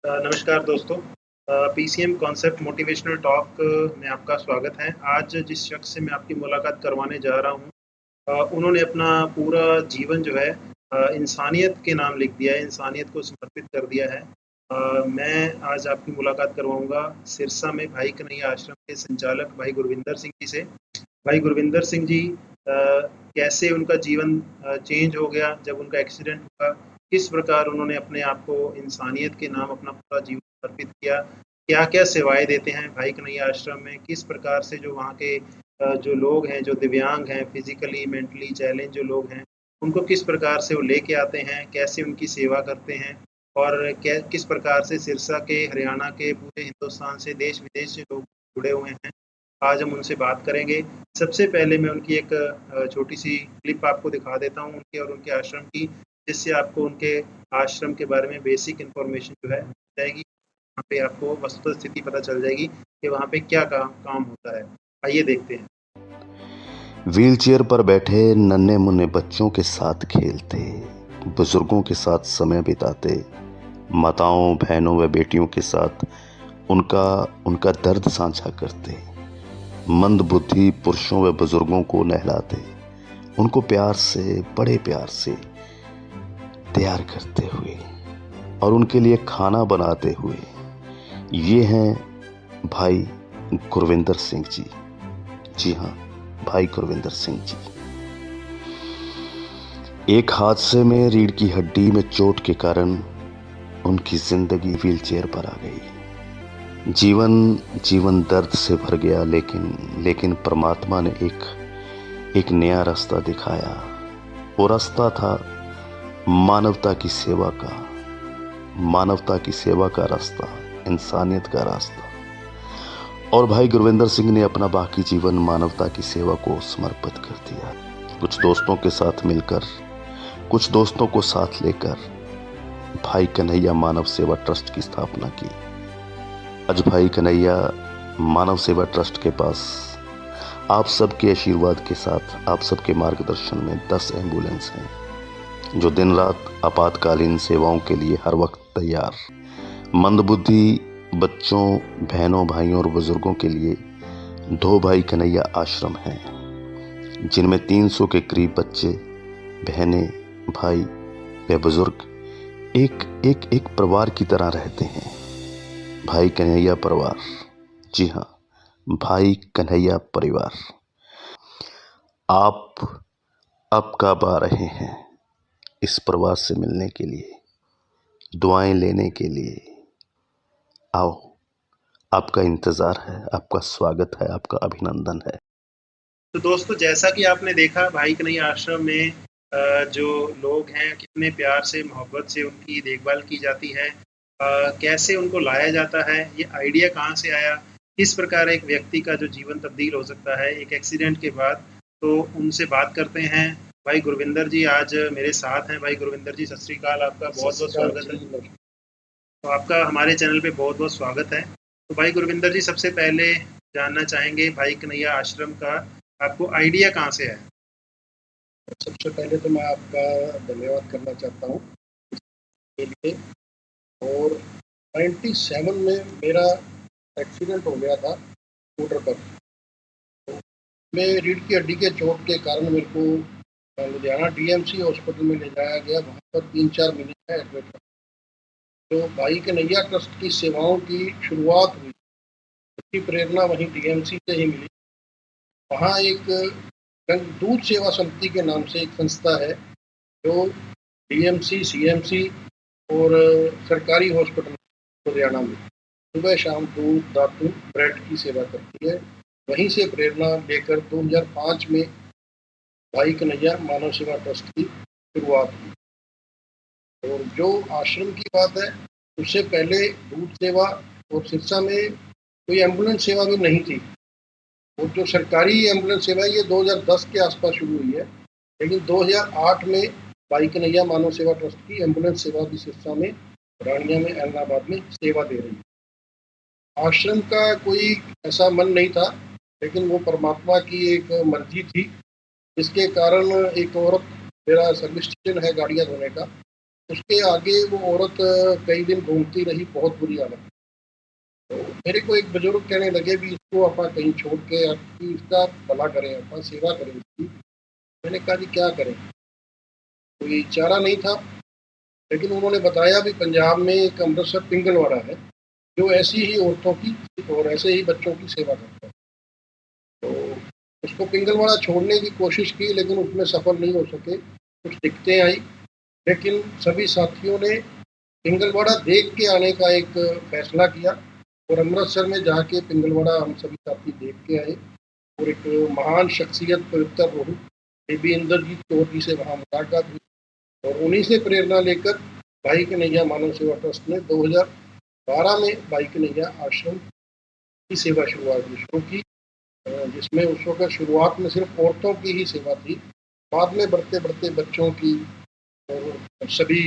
नमस्कार दोस्तों। PCM concept motivational talk में आपका स्वागत है। आज जिस शख्स से मैं आपकी मुलाकात करवाने जा रहा हूँ, उन्होंने अपना पूरा जीवन जो है इंसानियत के नाम लिख दिया है, इंसानियत को समर्पित कर दिया है। मैं आज आपकी मुलाकात करवाऊँगा सिरसा में भाई कन्हैया आश्रम के संचालक भाई गुरविंदर सिंह जी से। भाई गुरविंदर सिंह जी, कैसे उनका जीवन चेंज हो गया जब उनका एक्सीडेंट हुआ, किस प्रकार उन्होंने अपने आप को इंसानियत के नाम अपना पूरा जीवन समर्पित किया, क्या-क्या सेवाएँ देते हैं भाई कन्हैया आश्रम में, किस प्रकार से जो वहाँ के जो लोग हैं, जो दिव्यांग हैं, फिज़िकली, मेंटली चैलेंज जो लोग हैं, उनको किस प्रकार से वो लेके आते हैं, कैसे उनकी सेवा करते हैं और कै किस प्रकार से सिरसा के, हरियाणा के, पूरे हिंदुस्तान से, देश-विदेश से लोग जुड़े हुए हैं। आज हम उनसे बात करेंगे। सबसे पहले मैं उनकी एक छोटी-सी क्लिप आपको दिखा देता हूँ उनके और उनके आश्रम की, जिससे आपको उनके आश्रम के बारे में बेसिक इन्फॉर्मेशन जो है मिल जाएगी। वहाँ पे आपको वस्तुतः स्थिति पता चल जाएगी कि वहाँ पे क्या काम होता है। आइए देखते हैं। व्हीलचेयर पर बैठे नन्हे मुन्ने बच्चों के साथ खेलते, बुजुर्गों के साथ समय बिताते, माताओं बहनों व बेटियों के साथ उनका उनका दर्द साझा करते, मंद बुद्धि पुरुषों व बुजुर्गों को नहलाते, उनको प्यार से, बड़े प्यार से तैयार करते हुए और उनके लिए खाना बनाते हुए, ये हैं भाई गुरविंदर सिंह जी। जी हाँ, भाई गुरविंदर सिंह जी। एक हादसे में रीढ़ की हड्डी में चोट के कारण उनकी जिंदगी व्हीलचेयर पर आ गई। जीवन दर्द से भर गया, लेकिन परमात्मा ने एक नया रास्ता दिखाया। वो रास्ता था मानवता की सेवा का रास्ता, इंसानियत का रास्ता। और भाई गुरविंदर सिंह ने अपना बाकी जीवन मानवता की सेवा को समर्पित कर दिया। कुछ दोस्तों के साथ मिलकर, कुछ दोस्तों को साथ लेकर भाई कन्हैया मानव सेवा ट्रस्ट की स्थापना की। आज भाई कन्हैया मानव सेवा ट्रस्ट के पास आप सबके आशीर्वाद के साथ, आप सबके मार्गदर्शन में 10 एम्बुलेंस हैं, जो दिन रात आपातकालीन सेवाओं के लिए हर वक्त तैयार। मंदबुद्धि बच्चों, बहनों, भाइयों और बुजुर्गों के लिए 2 भाई कन्हैया आश्रम हैं, जिनमें 300 के करीब बच्चे, बहनें, भाई व बुजुर्ग एक परिवार की तरह रहते हैं। भाई कन्हैया परिवार। जी हाँ, भाई कन्हैया परिवार। आप अब कब आ रहे हैं इस परिवार से मिलने के लिए, दुआएं लेने के लिए? आओ, आपका इंतज़ार है, आपका स्वागत है, आपका अभिनंदन है। तो दोस्तों, जैसा कि आपने देखा भाई कन्हैया आश्रम में जो लोग हैं, कितने प्यार से, मोहब्बत से उनकी देखभाल की जाती है। कैसे उनको लाया जाता है, ये आइडिया कहाँ से आया, किस प्रकार एक व्यक्ति का जो जीवन तब्दील हो सकता है एक एक्सीडेंट के बाद, तो उनसे बात करते हैं। भाई गुरविंदर जी आज मेरे साथ हैं। भाई गुरविंदर जी, सत श्री अकाल, आपका बहुत-बहुत स्वागत है। तो आपका हमारे चैनल पे बहुत-बहुत स्वागत है। तो भाई गुरविंदर जी, सबसे पहले जानना चाहेंगे भाई कन्हैया आश्रम का आपको आइडिया कहाँ से आया? सबसे पहले तो मैं आपका धन्यवाद करना चाहता हूँ के लिए। और 97 में मेरा एक्सीडेंट हो गया था स्कूटर पर। तो मैं रीढ़ की हड्डी के चोट के कारण मेरे को लुधियाना डीएमसी हॉस्पिटल में ले जाया गया। वहाँ पर 3-4 महीने का एडमिट रहा। तो भाई कन्हैया ट्रस्ट की सेवाओं की शुरुआत हुई, उसकी प्रेरणा वहीं डीएमसी से ही मिली। वहाँ एक दूध सेवा समिति के नाम से एक संस्था है, जो डीएमसी, सीएमसी और सरकारी हॉस्पिटल लुधियाना में सुबह शाम दूध, दातुन, ब्रेड की सेवा करती है। वहीं से प्रेरणा लेकर 2005 में भाई कन्हैया मानव सेवा ट्रस्ट की शुरुआत हुई। और जो आश्रम की बात है, उससे पहले दूध सेवा और सिरसा में कोई एम्बुलेंस सेवा भी नहीं थी। और जो सरकारी एम्बुलेंस सेवा है, ये 2010 के आसपास शुरू हुई है। लेकिन 2008 में भाई कन्हैया मानव सेवा ट्रस्ट की एम्बुलेंस सेवा भी सिरसा में, रानिया में, ऐलनाबाद में सेवा दे रही है। आश्रम का कोई ऐसा मन नहीं था, लेकिन वो परमात्मा की एक मर्जी थी, जिसके कारण एक औरत, मेरा सर्विस स्टेशन है गाड़ियाँ धोने का, उसके आगे वो औरत कई दिन घूमती रही, बहुत बुरी हालत। तो मेरे को एक बुजुर्ग कहने लगे भी इसको अपना कहीं छोड़ के कि इसका भला करें, अपना सेवा करें इसकी। मैंने कहा जी क्या करें, कोई चारा नहीं था। लेकिन उन्होंने बताया भी पंजाब में एक अमृतसर पिंगलवाड़ा है जो ऐसी ही औरतों की और ऐसे ही बच्चों की सेवा करता है। तो उसको पिंगलवाड़ा छोड़ने की कोशिश की लेकिन उसमें सफल नहीं हो सके, कुछ दिक्कतें आई। लेकिन सभी साथियों ने पिंगलवाड़ा देख के आने का एक फैसला किया और अमृतसर में जाके पिंगलवाड़ा हम सभी साथी देख के आए। और एक महान शख्सियत पवित्र रूह बीबी इंद्रजीत कौर जी से वहाँ मुलाकात हुई और उन्हीं से प्रेरणा लेकर भाई कन्हैया मानव सेवा ट्रस्ट ने 2012 में भाई कन्हैया आश्रम की सेवा शुरू की, जिसमें उस वक्त शुरुआत में सिर्फ औरतों की ही सेवा थी। बाद में बढ़ते बढ़ते बच्चों की और सभी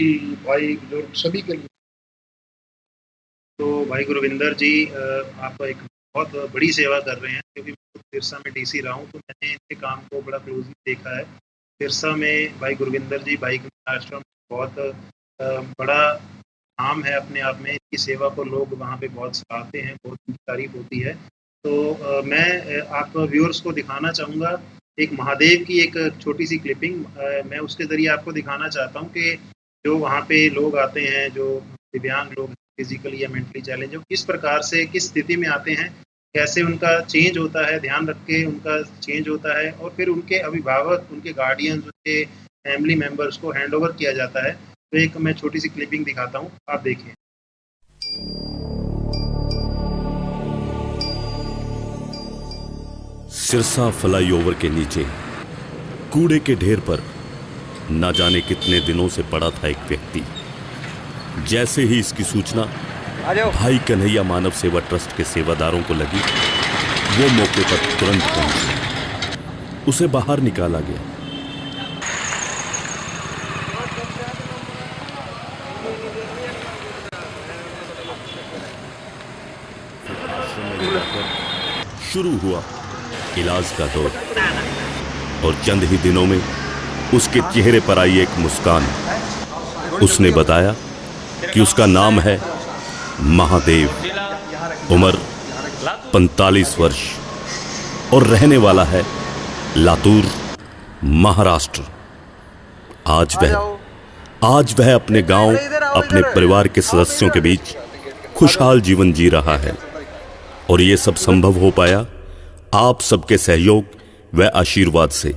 भाई बुजुर्ग सभी के लिए। तो भाई गुरविंदर जी, आप एक बहुत बड़ी सेवा कर रहे हैं, क्योंकि मैं खुद सिरसा में डीसी रहा हूँ तो मैंने इनके काम को बड़ा क्लोजली देखा है। सिरसा में भाई गुरविंदर जी भाई कन्हैया आश्रम बहुत बड़ा नाम है अपने आप में। इनकी सेवा को लोग वहाँ पे बहुत सराहते हैं, बहुत इनकी तारीफ होती है। तो मैं आप व्यूअर्स को दिखाना चाहूँगा एक महादेव की एक छोटी सी क्लिपिंग। मैं उसके ज़रिए आपको दिखाना चाहता हूँ कि जो वहाँ पे लोग आते हैं, जो दिव्यांग लोग फिजिकली या मेंटली चैलेंज हो, किस प्रकार से किस स्थिति में आते हैं, कैसे उनका चेंज होता है, ध्यान रख के उनका चेंज होता है और फिर उनके अभिभावक, उनके गार्डियंस, उनके फैमिली मेंबर्स को हैंड ओवर किया जाता है। तो एक मैं छोटी सी क्लिपिंग दिखाता हूँ, आप देखिए। सिरसा फ्लाईओवर के नीचे कूड़े के ढेर पर न जाने कितने दिनों से पड़ा था एक व्यक्ति। जैसे ही इसकी सूचना भाई कन्हैया मानव सेवा ट्रस्ट के सेवादारों को लगी, वो मौके पर तुरंत पहुंचे। उसे बाहर निकाला गया। शुरू हुआ इलाज का दौर और चंद ही दिनों में उसके चेहरे पर आई एक मुस्कान। उसने बताया कि उसका नाम है महादेव, उम्र 45 वर्ष और रहने वाला है लातूर, महाराष्ट्र। आज वह अपने गांव, अपने परिवार के सदस्यों के बीच खुशहाल जीवन जी रहा है और ये सब संभव हो पाया आप सबके सहयोग व आशीर्वाद से।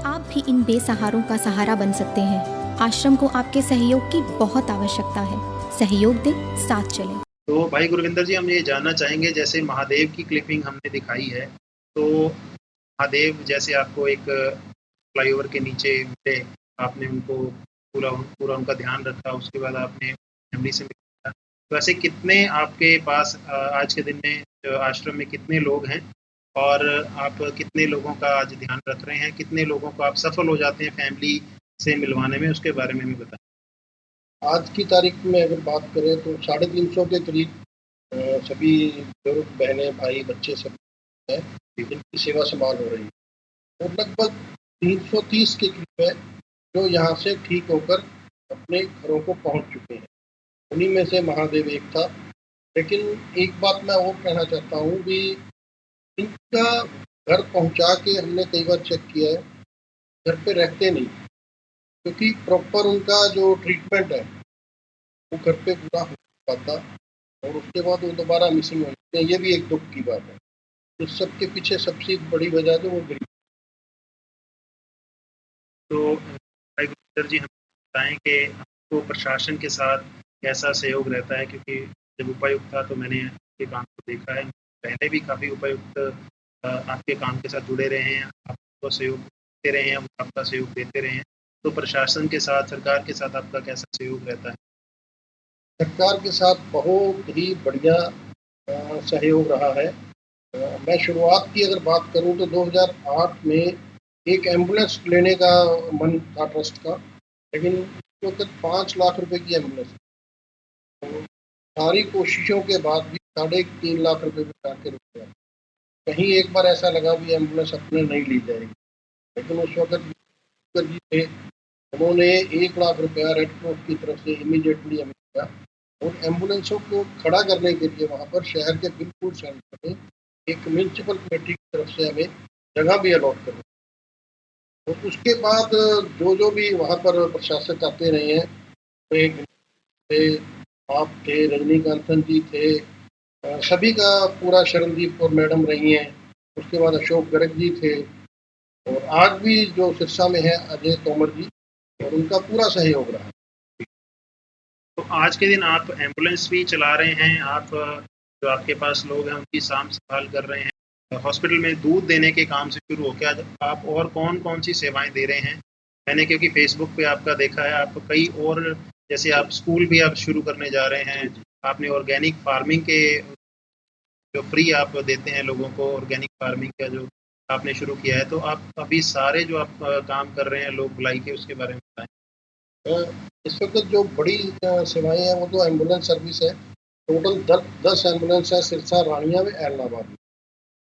आप भी इन बेसहारों का सहारा बन सकते हैं। आश्रम को आपके सहयोग की बहुत आवश्यकता है। सहयोग दें, साथ चलें। तो भाई गुरविंदर जी, हम ये जानना चाहेंगे, जैसे महादेव की क्लिपिंग हमने दिखाई है, तो महादेव जैसे आपको एक फ्लाईओवर के नीचे मिले, आपने उनको पूरा उनका ध्यान रखा, उसके बाद आपने फैमिली से मिला। तो ऐसे कितने आपके पास आज के दिन में आश्रम में कितने लोग हैं और आप कितने लोगों का आज ध्यान रख रहे हैं, कितने लोगों को आप सफल हो जाते हैं फैमिली से मिलवाने में, उसके बारे में भी बताएं। आज की तारीख में अगर बात करें तो 350 के करीब सभी बुजुर्ग, बहनें, भाई, बच्चे सब हैं जिनकी सेवा संभाल हो रही है और लगभग 330 के करीब है जो यहाँ से ठीक होकर अपने घरों को पहुँच चुके हैं। उन्हीं में से महादेव एक था। लेकिन एक बात मैं और कहना चाहता हूँ कि इनका घर पहुँचा के हमने कई बार चेक किया है, घर पे रहते नहीं, क्योंकि प्रॉपर उनका जो ट्रीटमेंट है वो घर पे पूरा हो पाता और उसके बाद वो दोबारा मिसिंग हो जाते हैं। ये भी एक दुख की बात है। तो सबके पीछे सबसे बड़ी वजह तो वो गरीब। तो भाई गुरविंदर जी, हम बताएं कि आपको प्रशासन के साथ कैसा सहयोग रहता है, क्योंकि जब उपायुक्त था तो मैंने आपके काम को देखा है, पहले भी काफ़ी उपायुक्त आपके काम के साथ जुड़े रहे हैं, आपको सहयोग देते रहे हैं, आपका सहयोग देते रहे हैं। तो प्रशासन के साथ, सरकार के साथ आपका कैसा सहयोग रहता है? सरकार के साथ बहुत ही बढ़िया सहयोग रहा है। मैं शुरुआत की अगर बात करूं तो 2008 में एक एम्बुलेंस लेने का मन था ट्रस्ट का, लेकिन उस वक्त 5 लाख रुपए की एम्बुलेंस, तो सारी कोशिशों के बाद भी 3.5 लाख रुपए में जाके रुक गया। कहीं एक बार ऐसा लगा भी एम्बुलेंस अपने नहीं ली जाएगी, लेकिन उस वक्त जी थे उन्होंने 1 लाख रुपया रेड क्रॉस की तरफ से इमीडिएटली हमें दिया और एम्बुलेंसों को खड़ा करने के लिए वहाँ पर शहर के बिल्कुल सेंटर में एक म्यूनसिपल कमेटी की तरफ से हमें जगह भी अलॉट कर दी। और उसके बाद जो भी वहाँ पर प्रशासक आते रहे हैं, तो एक थे, आप थे, रजनीकांतन जी थे, सभी का पूरा, शरणदीप और मैडम रही हैं, उसके बाद अशोक गर्ग जी थे, और आज भी जो सिरसा में है अजय तोमर जी, और उनका पूरा सहयोग रहा। तो आज के दिन आप एम्बुलेंस भी चला रहे हैं, आप जो आपके पास लोग हैं उनकी साम संभाल कर रहे हैं, हॉस्पिटल में दूध देने के काम से शुरू होकर आज आप और कौन कौन सी सेवाएं दे रहे हैं? मैंने क्योंकि फेसबुक पे आपका देखा है, आप कई और, जैसे आप स्कूल भी आप शुरू करने जा रहे हैं, आपने ऑर्गेनिक फार्मिंग के जो फ्री आप देते हैं लोगों को, ऑर्गेनिक फार्मिंग का जो आपने शुरू किया है, तो आप अभी सारे जो आप काम कर रहे हैं लोक भलाई के, उसके बारे में बताएं। इस वक्त जो बड़ी सेवाएं हैं वो तो एम्बुलेंस सर्विस है। टोटल 10 एम्बुलेंस है सिरसा, रानिया में, एलनाबाद में,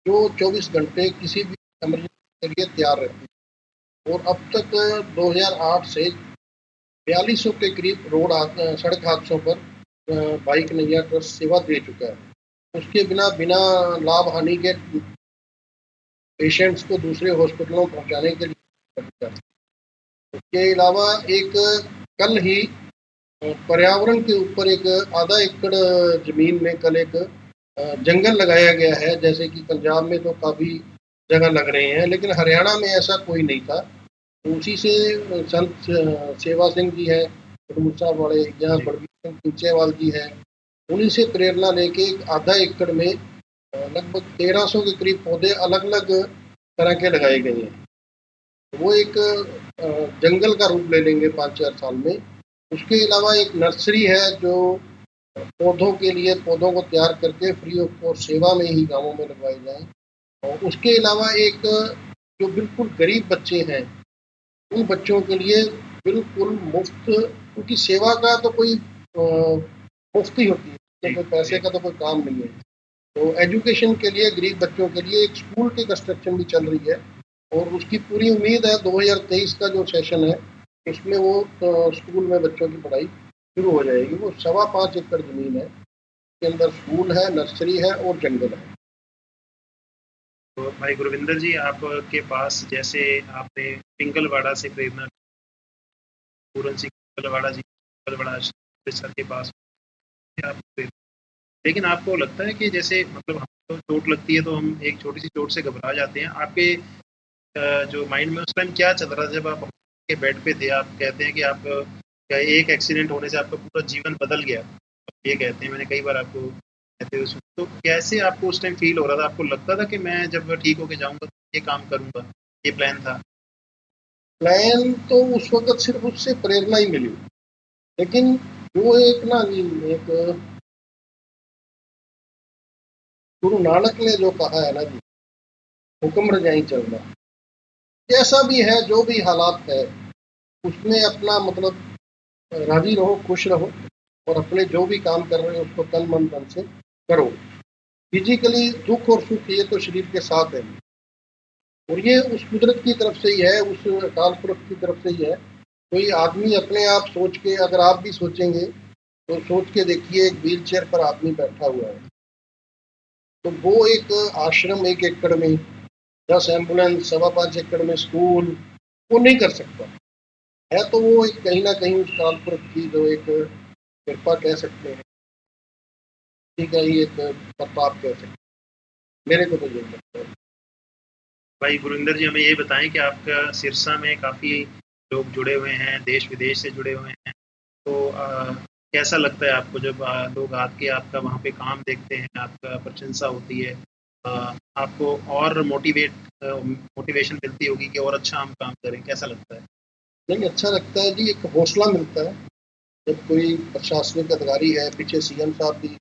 जो 24 घंटे किसी भी इमरजेंसी के लिए तैयार रहती है। और अब तक 2008 से 4200 के करीब सड़क हादसों पर बाइक नैया ट्रस्ट सेवा दे चुका है। उसके बिना लाभ हानि के पेशेंट्स को दूसरे हॉस्पिटलों पहुंचाने के लिए। उसके अलावा एक कल ही पर्यावरण के ऊपर एक आधा एकड़ जमीन में कल एक जंगल लगाया गया है। जैसे कि पंजाब में तो काफ़ी जगह लग रहे हैं, लेकिन हरियाणा में ऐसा कोई नहीं था। तो उसी से संत सेवा सिंह जी है मूसा वाले, यहाँ बड़वीर सिंह कुंचेवाल जी है, उन्हीं से प्रेरणा लेके एक आधा एकड़ में लगभग 1300 के करीब पौधे अलग अलग तरह के लगाए गए हैं। वो एक जंगल का रूप ले लेंगे 5-4 साल में। उसके अलावा एक नर्सरी है जो पौधों के लिए पौधों को तैयार करके फ्री ऑफ कॉस्ट सेवा में ही गांवों में लगवाए जाएं। और उसके अलावा एक जो बिल्कुल गरीब बच्चे हैं, उन बच्चों के लिए बिल्कुल मुफ्त, क्योंकि सेवा का तो कोई मुफ्त ही होती है, तो कोई पैसे का तो कोई काम नहीं है। तो एजुकेशन के लिए गरीब बच्चों के लिए एक स्कूल की कंस्ट्रक्शन भी चल रही है, और उसकी पूरी उम्मीद है 2023 का जो सेशन है उसमें वो स्कूल में बच्चों की पढ़ाई शुरू हो जाएगी। वो 5.25 एकड़ ज़मीन है, उसके अंदर स्कूल है, नर्सरी है और जंगल है। तो भाई गुरविंदर जी, आपके पास जैसे आपने पिंगलवाड़ा से प्रेरणा, पूरन सिंह पिंगलवाड़ा जी, पिंगलवाड़ा सर के पास आप, लेकिन आपको लगता है कि जैसे मतलब हम तो चोट लगती है तो हम एक छोटी सी चोट से घबरा जाते हैं, आपके जो माइंड में उस टाइम क्या चल रहा था जब आप के बेड पे थे? आप कहते हैं कि आप एक एक्सीडेंट होने से आपका पूरा जीवन बदल गया, ये कहते हैं, मैंने कई बार आपको कहते हुए सुना। तो कैसे आपको उस टाइम फील हो रहा था? आपको लगता था कि मैं जब ठीक होके जाऊंगा तो ये काम करूंगा, ये प्लान था? प्लान तो उस वक्त सिर्फ उससे प्रेरणा ही मिली, लेकिन वो एक ना एक गुरु नानक ने जो कहा है ना जी, हुक्म रजाई चलना, जैसा भी है, जो भी हालात है, उसमें अपना मतलब राजी रहो, खुश रहो, और अपने जो भी काम कर रहे हो उसको तन मन धन से करो। फिजिकली दुख और सुख ये तो शरीर के साथ है, और ये उस कुदरत की तरफ से ही है, उस अकाल पुरख की तरफ से ही है। कोई आदमी अपने आप सोच के, अगर आप भी सोचेंगे तो सोच के देखिए, एक व्हील चेयर पर आदमी बैठा हुआ है, तो वो एक आश्रम 1 एकड़ में, 10 एम्बुलेंस, 5.25 एकड़ में स्कूल, वो नहीं कर सकता है। तो वो एक कहीं ना कहीं उस काल पुरख की जो एक कृपा कह सकते हैं, ठीक है, ये एक प्रताप कह सकते हैं, मेरे को तो ये लगता है। भाई गुरविंदर जी, हमें ये बताएं कि आपका सिरसा में काफ़ी लोग जुड़े हुए हैं, देश विदेश से जुड़े हुए हैं, तो कैसा लगता है आपको जब लोग आके आपका वहाँ पे काम देखते हैं, आपका प्रशंसा होती है, आपको और मोटिवेशन मिलती होगी कि और अच्छा हम काम करें, कैसा लगता है? नहीं, अच्छा लगता है जी, एक हौसला मिलता है जब कोई प्रशासनिक अधिकारी है, पीछे सीएम साहब भी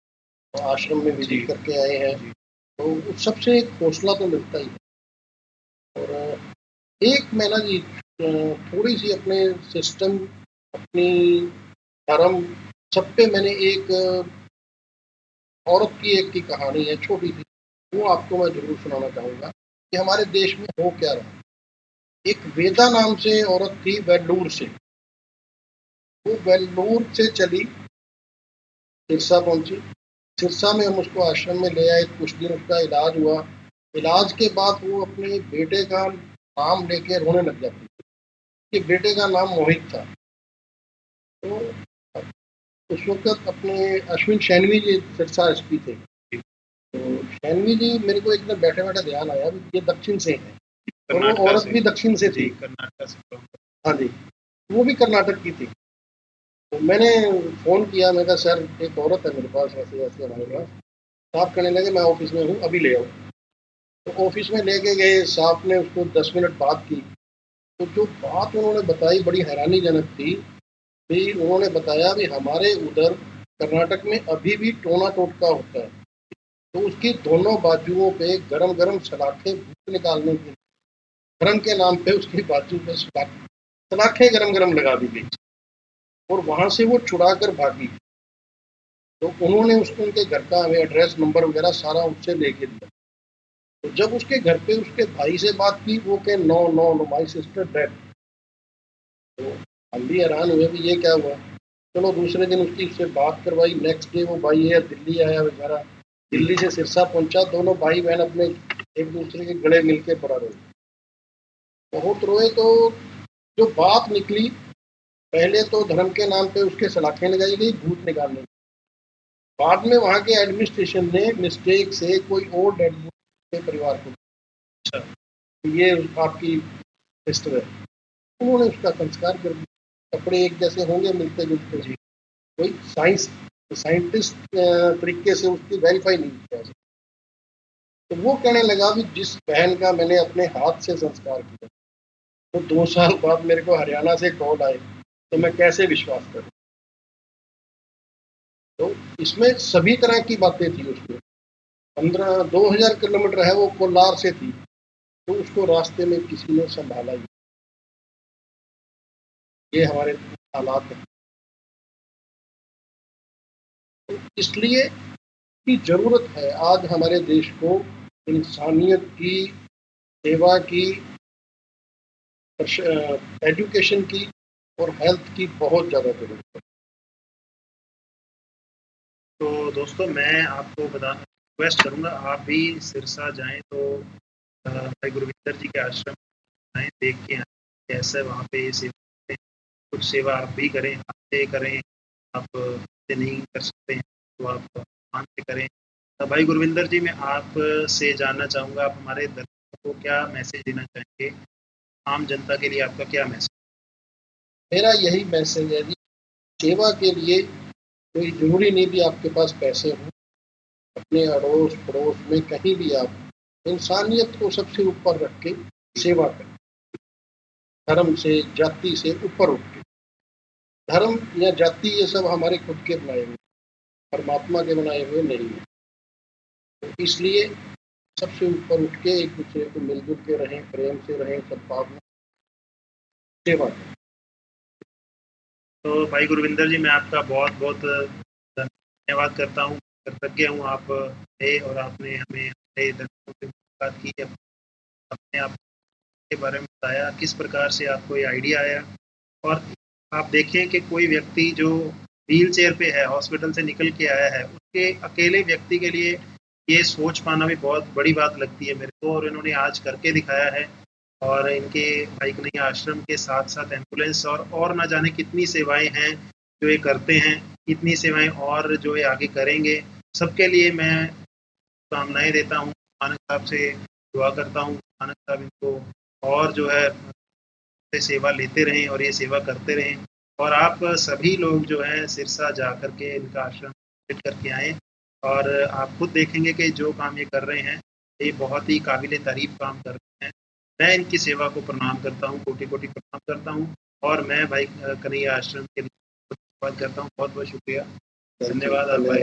आश्रम में विजिट करके आए हैं, तो उस सबसे एक हौसला तो मिलता ही है। और एक मैं ना जी थोड़ी सी अपने सिस्टम, अपनी धर्म, सब पे मैंने एक औरत की एक की कहानी है छोटी सी, वो आपको मैं जरूर सुनाना चाहूँगा कि हमारे देश में हो क्या रहा। एक वेदा नाम से औरत थी, वेल्लूर से, वो वेल्लूर से चली, सिरसा पहुंची। सिरसा में हम उसको आश्रम में ले आए, कुछ दिन उसका इलाज हुआ। इलाज के बाद वो अपने बेटे का नाम लेके रोने लग जाती थी कि बेटे का नाम मोहित था। तो उस वक्त अपने अश्विन सैनवी जी सिरसा एसपी थे। तो सैनवी जी मेरे को एकदम बैठे बैठे ध्यान आया ये दक्षिण से है, और वो औरत भी दक्षिण से थी, कर्नाटक से। हाँ जी, वो भी कर्नाटक की थी। तो मैंने फ़ोन किया, मैं कहा सर एक औरत है मेरे पास, ऐसे ऐसे हमारे पास। साहब कहने लगे मैं ऑफिस में हूँ, अभी ले आओ। तो ऑफिस में लेके गए, साहब ने उसको 10 मिनट बात की। तो जो बात उन्होंने बताई बड़ी हैरानीजनक थी। भी उन्होंने बताया भी हमारे उधर कर्नाटक में अभी भी टोना टोटका होता है, तो उसकी दोनों बाजुओं पे गरम गरम सलाखें भूख निकालने के धर्म के नाम पे उसकी बाजू पे सलाखें गरम गरम लगा दी गई, और वहां से वो छुड़ा कर भागी। तो उन्होंने उसको उनके घर का हमें एड्रेस नंबर वगैरह सारा उससे लेके दिया। तो जब उसके घर पे उसके भाई से बात की, वो कहे no no no my sister dead. तो हम भी हैरान हुए भी ये क्या हुआ। चलो दूसरे दिन उससे बात करवाई। नेक्स्ट डे वो भाई है दिल्ली आया वगैरह, दिल्ली से सिरसा पहुंचा। दोनों भाई बहन अपने एक दूसरे के गले मिलके पड़ा रोए, बहुत रोए। तो जो बात निकली, पहले तो धर्म के नाम पे उसके सलाखें लगाई गई भूत निकालने, बाद में वहाँ के एडमिनिस्ट्रेशन ने मिस्टेक से कोई और डेड के परिवार को, अच्छा ये आपकी सिस्टर है, उन्होंने उसका संस्कार कर दिया। कपड़े एक जैसे होंगे, मिलते जुलते, जी कोई साइंटिस्ट तरीके से उसकी वेरीफाई नहीं किया। तो वो कहने लगा भी जिस बहन का मैंने अपने हाथ से संस्कार किया, तो 2 साल बाद मेरे को हरियाणा से कॉल आए, तो मैं कैसे विश्वास करूं। तो इसमें सभी तरह की बातें थी। उसमें 2000 किलोमीटर है, वो कोलार से थी, तो उसको रास्ते में किसी ने संभाला ही। ये हमारे हालात हैं। तो इसलिए की जरूरत है आज हमारे देश को इंसानियत की, सेवा की, एजुकेशन की और हेल्थ की बहुत ज़्यादा जरूरत है। तो दोस्तों मैं आपको रिक्वेस्ट करूँगा आप भी सिरसा जाएं, तो भाई गुरविंदर जी के आश्रम आएँ, देख के आएँ कैसे वहाँ पे सेवा, कुछ सेवा आप भी करें, आपसे करें, आप से नहीं कर सकते हैं तो आप मान से करें। भाई गुरविंदर जी मैं आप से जानना चाहूँगा, आप हमारे दर्शकों को क्या मैसेज देना चाहेंगे, आम जनता के लिए आपका क्या मैसेज? मेरा यही मैसेज है जी, सेवा के लिए कोई ज़रूरी नहीं भी आपके पास पैसे हों। अपने अड़ोस पड़ोस में कहीं भी आप इंसानियत को सबसे ऊपर रख के सेवा करें, धर्म से जाति से ऊपर उठ के। धर्म या जाति ये सब हमारे खुद के बनाए हुए, परमात्मा के बनाए हुए नहीं है। तो इसलिए सबसे ऊपर उठ के एक दूसरे को मिलजुल के रहें, प्रेम से रहें, सद्भाव में सेवा करें। तो भाई गुरविंदर जी मैं आपका बहुत बहुत धन्यवाद करता हूँ, कृतज्ञ हूँ आप थे और आपने हमें हमारे दर्शकों से मुलाकात की, अपने आप के बारे में बताया, किस प्रकार से आपको ये आइडिया आया। और आप देखें कि कोई व्यक्ति जो व्हील चेयर पे है, हॉस्पिटल से निकल के आया है, उसके अकेले व्यक्ति के लिए ये सोच पाना भी बहुत बड़ी बात लगती है मेरे को, और इन्होंने आज करके दिखाया है। और इनके भाई कन्हैया आश्रम के साथ साथ एम्बुलेंस और ना जाने कितनी सेवाएं हैं जो ये करते हैं, इतनी सेवाएं और जो ये आगे करेंगे। सबके लिए मैं कामनाएं देता हूँ, मानक साहब से दुआ करता हूँ, मानक साहब इनको और जो है सेवा लेते रहें और ये सेवा करते रहें। और आप सभी लोग जो है सिरसा जा कर के इनका आश्रम विजिट करके आएँ, और आप खुद देखेंगे कि जो काम ये कर रहे हैं ये बहुत ही काबिल तारीफ काम कर रहे हैं। मैं इनकी सेवा को प्रणाम करता हूँ, कोटि कोटि प्रणाम करता हूँ, और मैं भाई कन्हैया आश्रम के लिए धन्यवाद करता हूँ। बहुत बहुत शुक्रिया, धन्यवाद आप भाई।